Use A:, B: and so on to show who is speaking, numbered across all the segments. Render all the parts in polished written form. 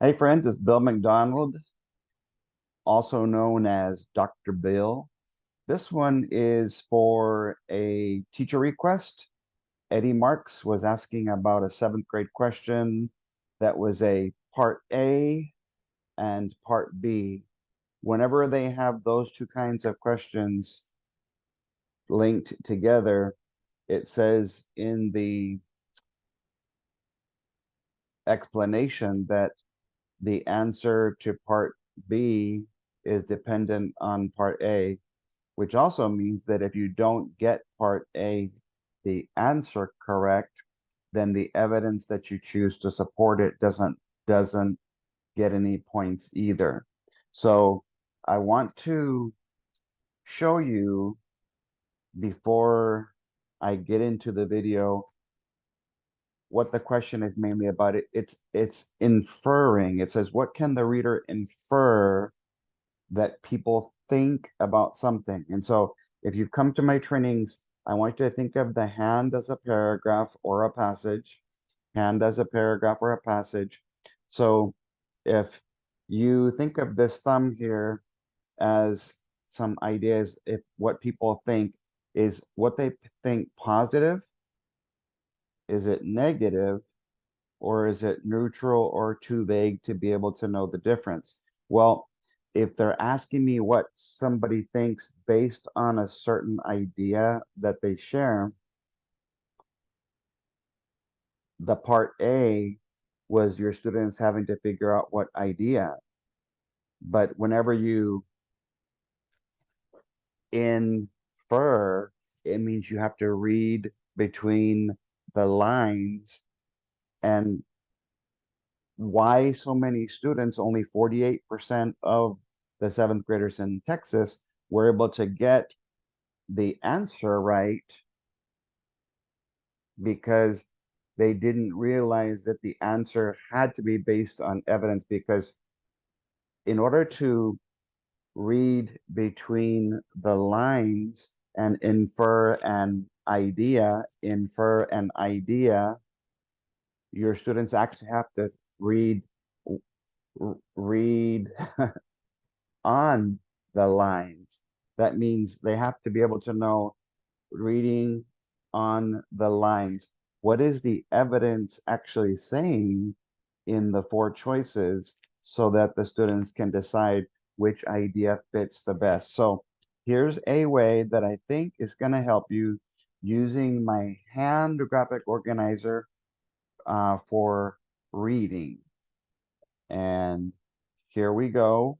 A: Hey friends, it's Bill MacDonald, also known as Dr. Bill. This one is for a teacher request. Eddie Marks was asking about a seventh grade question that was a part A and part B. Whenever they have those two kinds of questions linked together, it says in the explanation that the answer to part B is dependent on part A, which also means that if you don't get part A, the answer correct, then the evidence that you choose to support it doesn't get any points either. So I want to show you before I get into the video what the question is mainly about. It's inferring. It says, what can the reader infer that people think about something? And so if you come to my trainings, I want you to think of the hand as a paragraph or a passage, hand as a paragraph or a passage. So if you think of this thumb here as some ideas, if what people think is what they think positive, is it negative, or is it neutral or too vague to be able to know the difference? Well, if they're asking me what somebody thinks based on a certain idea that they share, the part A was your students having to figure out what idea. But whenever you infer, it means you have to read between the lines. And why so many students, only 48% of the seventh graders in Texas were able to get the answer right, because they didn't realize that the answer had to be based on evidence. Because in order to read between the lines and infer an idea, your students actually have to read read on the lines. That means they have to be able to know, reading on the lines, what is the evidence actually saying in the four choices, so that the students can decide which idea fits the best. So here's a way that I think is going to help you using my hand graphic organizer for reading. And here we go.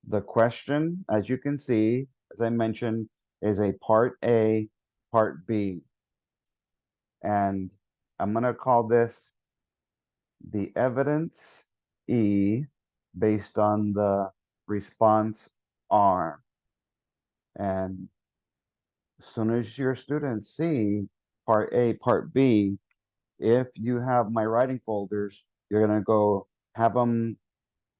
A: The question, as you can see, as I mentioned, is a part A, part B. And I'm going to call this the evidence E based on the response R. And as soon as your students see part A, part B, if you have my writing folders, you're going to go have them,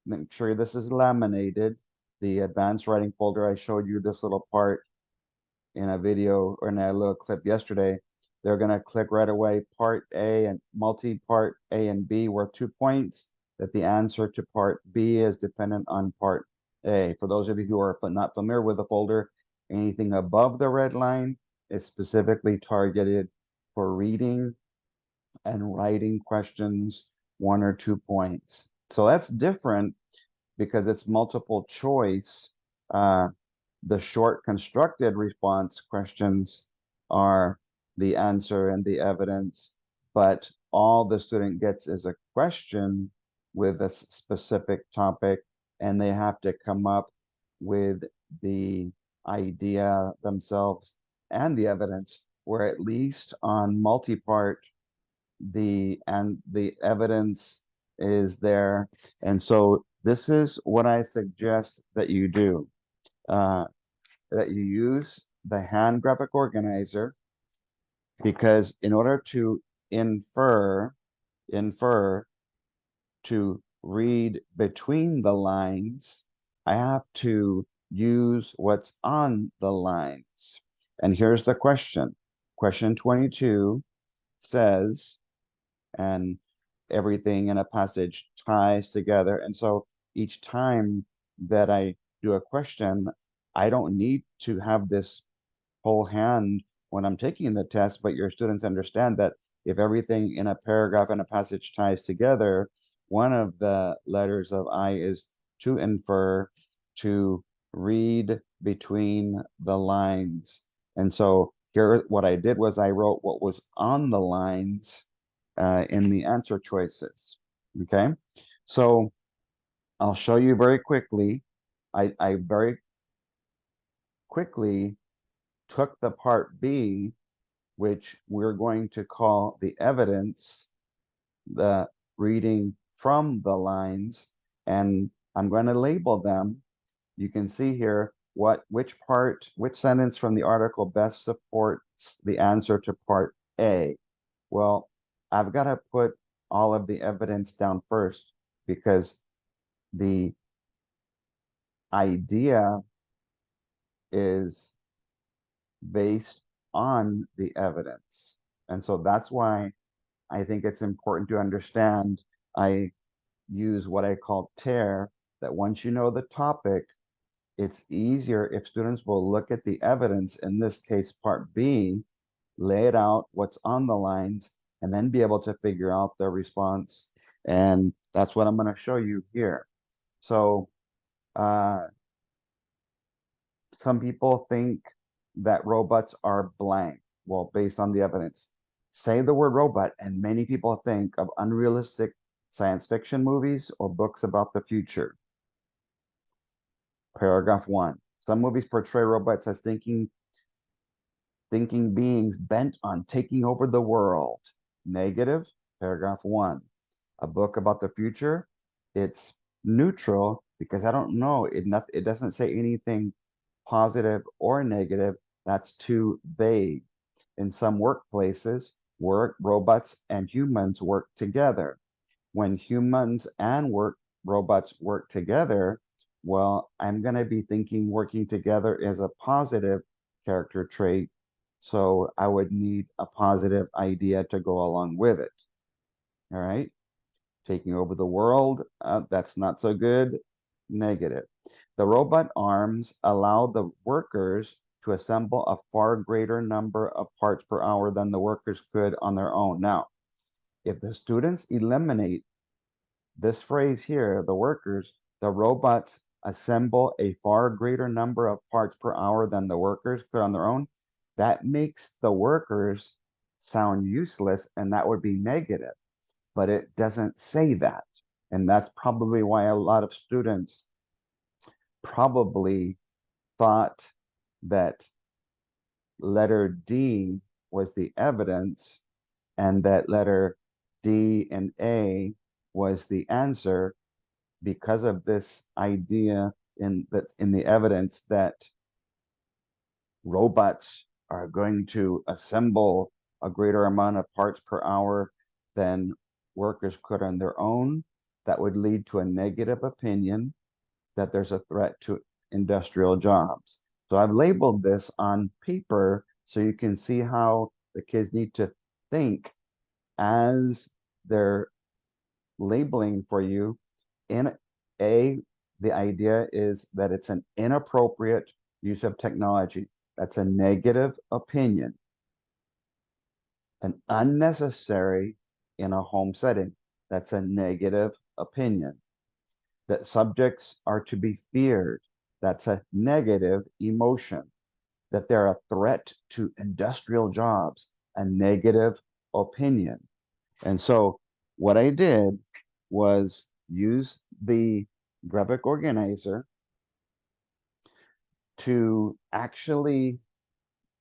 A: make sure this is laminated. The advanced writing folder, I showed you this little part in a video or in a little clip yesterday. They're going to click right away part A, and multi-part A and B worth 2 points, that the answer to part B is dependent on part A. For those of you who are not familiar with the folder, anything above the red line is specifically targeted for reading and writing questions, 1 or 2 points. So that's different because it's multiple choice. The short constructed response questions are the answer and the evidence, but all the student gets is a question with a specific topic, and they have to come up with the idea themselves and the evidence, where at least on multi-part, the evidence is there. And so this is what I suggest that you do. That you use the hand graphic organizer, because in order to infer to read between the lines, I have to use what's on the lines. And here's the question. Question 22 says, and everything in a passage ties together. And so each time that I do a question, I don't need to have this whole hand when I'm taking the test, but your students understand that if everything in a paragraph and a passage ties together, one of the letters of I is to infer, to read between the lines. And so here, what I did was I wrote what was on the lines in the answer choices. Okay, so I'll show you very quickly. I very quickly took the part B, which we're going to call the evidence, the reading from the lines, and I'm going to label them. You can see here which sentence from the article best supports the answer to part A. Well, I've got to put all of the evidence down first because the idea is based on the evidence. And so that's why I think it's important to understand. I use what I call tear, that once you know the topic, it's easier if students will look at the evidence, in this case, part B, lay it out, what's on the lines, and then be able to figure out their response. And that's what I'm going to show you here. So uh, some people think that robots are blank. Well, based on the evidence, say the word robot, and many people think of unrealistic science fiction movies or books about the future. Paragraph 1. Some movies portray robots as thinking beings bent on taking over the world. Negative. Paragraph 1. A book about the future, it's neutral because I don't know. It doesn't say anything positive or negative. That's too vague. In some workplaces, robots and humans work together. When humans and robots work together, well, I'm going to be thinking working together is a positive character trait. So I would need a positive idea to go along with it. All right. Taking over the world, that's not so good. Negative. The robot arms allow the workers to assemble a far greater number of parts per hour than the workers could on their own. Now, if the students eliminate this phrase here, the workers, the robots assemble a far greater number of parts per hour than the workers could on their own, that makes the workers sound useless, and that would be negative, but it doesn't say that. And that's probably why a lot of students probably thought that letter D was the evidence and that letter D and A was the answer, because of this idea in the evidence that robots are going to assemble a greater amount of parts per hour than workers could on their own. That would lead to a negative opinion that there's a threat to industrial jobs. So I've labeled this on paper so you can see how the kids need to think as they're labeling for you. In A, the idea is that it's an inappropriate use of technology. That's a negative opinion. An unnecessary in a home setting. That's a negative opinion. That subjects are to be feared. That's a negative emotion. That they're a threat to industrial jobs, a negative opinion. And so what I did was use the Breivik organizer to actually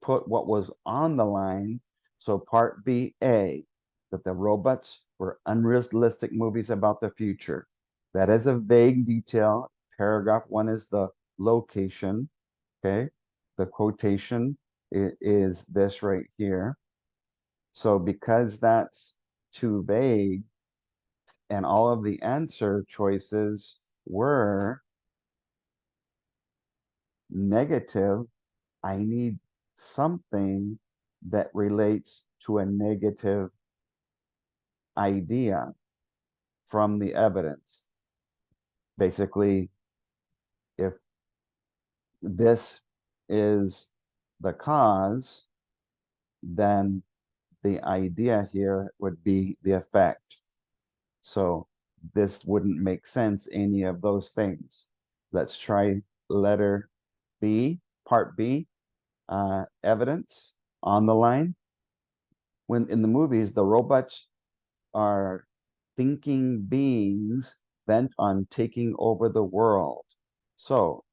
A: put what was on the line. So part B, A, that the robots were unrealistic movies about the future. That is a vague detail. Paragraph 1 is the location. Okay. The quotation is this right here. So because that's too vague and all of the answer choices were negative, I need something that relates to a negative idea. from the evidence. Basically, if this is the cause, then the idea here would be the effect. So this wouldn't make sense, any of those things. Let's try letter B, part B, evidence on the line. When in the movies, the robots are thinking beings bent on taking over the world. So,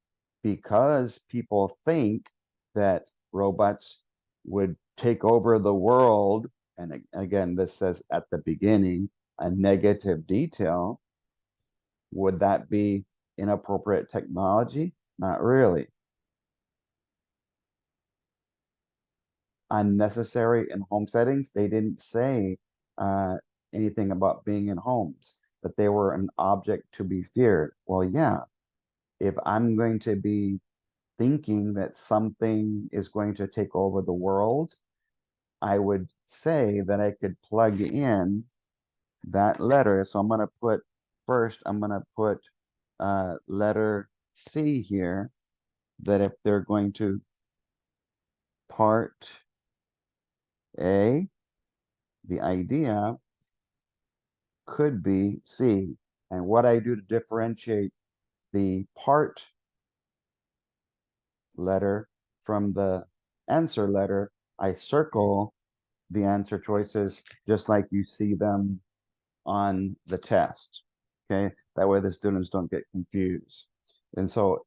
A: because people think that robots would take over the world, and again, this says at the beginning, a negative detail, would that be inappropriate technology? Not really. Unnecessary in home settings, they didn't say uh, anything about being in homes, but they were an object to be feared. Well, yeah, if I'm going to be thinking that something is going to take over the world, I would say that I could plug in that letter. So I'm going to put first, I'm going to put letter C here, that if they're going to part A, the idea could be C. And what I do to differentiate the part letter from the answer letter, I circle the answer choices just like you see them on the test. Okay, that way the students don't get confused. And so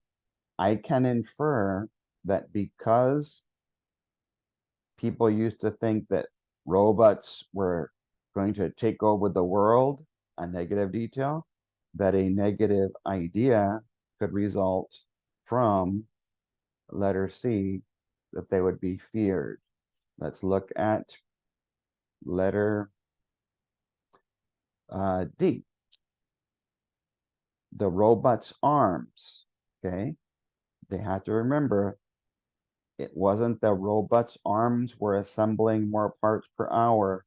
A: I can infer that because people used to think that robots were going to take over the world, a negative detail, that a negative idea could result from letter C, that they would be feared. Let's look at letter D, the robot's arms. Okay, they had to remember it wasn't the robot's arms were assembling more parts per hour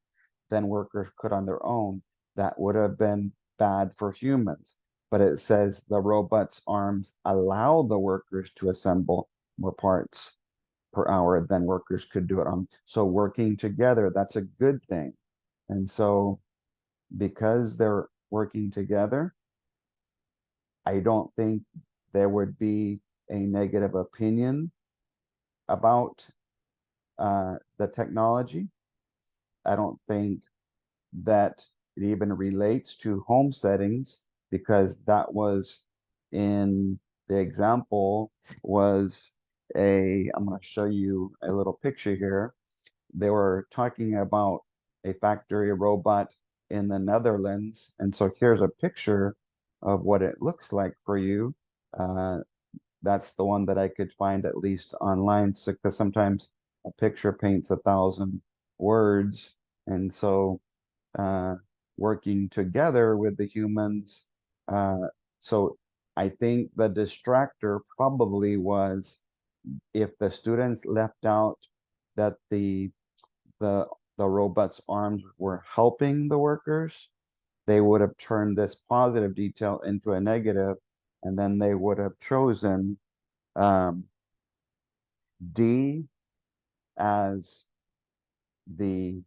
A: than workers could on their own. That would have been bad for humans. But it says the robot's arms allow the workers to assemble more parts per hour than workers could do it on. So working together, that's a good thing. And so because they're working together, I don't think there would be a negative opinion about the technology. I don't think that it even relates to home settings, because that was in the example was I'm going to show you a little picture here. They were talking about a factory robot in the Netherlands. And so here's a picture of what it looks like for you. Uh, that's the one that I could find at least online. So, because sometimes a picture paints 1,000 words. And so uh, working together with the humans. Uh, so I think the distractor probably was if the students left out that the the robot's arms were helping the workers, they would have turned this positive detail into a negative, and then they would have chosen um, D as the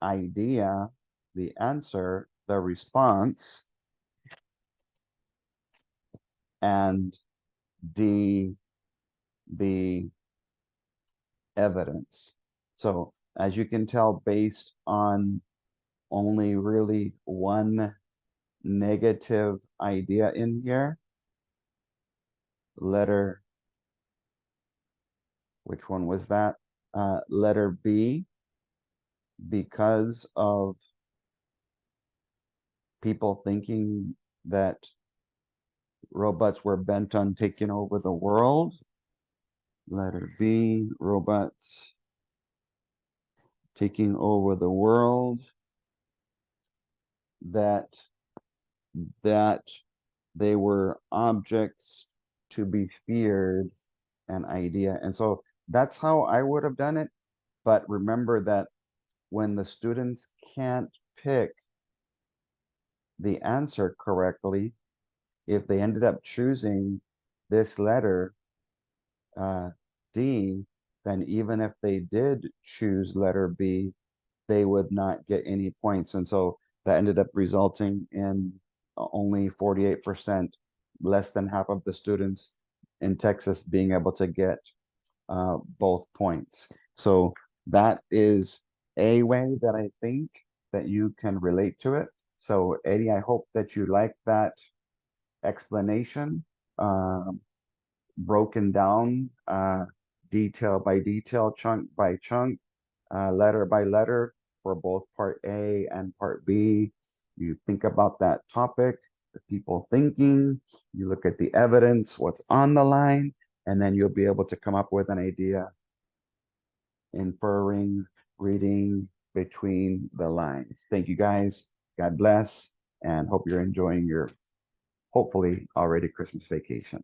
A: idea, the answer, the response, and D the evidence. So as you can tell, based on only really one negative idea in here, letter, which one was that? Letter B, because of people thinking that robots were bent on taking over the world. Letter B, robots taking over the world, that that they were objects to be feared, an idea. And so that's how I would have done it. But remember that when the students can't pick the answer correctly, if they ended up choosing this letter, D, then even if they did choose letter B, they would not get any points. And so that ended up resulting in only 48%, less than half of the students in Texas being able to get both points. So that is a way that I think that you can relate to it. So Eddie, I hope that you like that explanation, broken down detail by detail, chunk by chunk, letter by letter for both part A and part B. You think about that topic, the people thinking, you look at the evidence, what's on the line, and then you'll be able to come up with an idea, inferring, reading between the lines. Thank you guys. God bless, and hope you're enjoying your hopefully already Christmas vacation.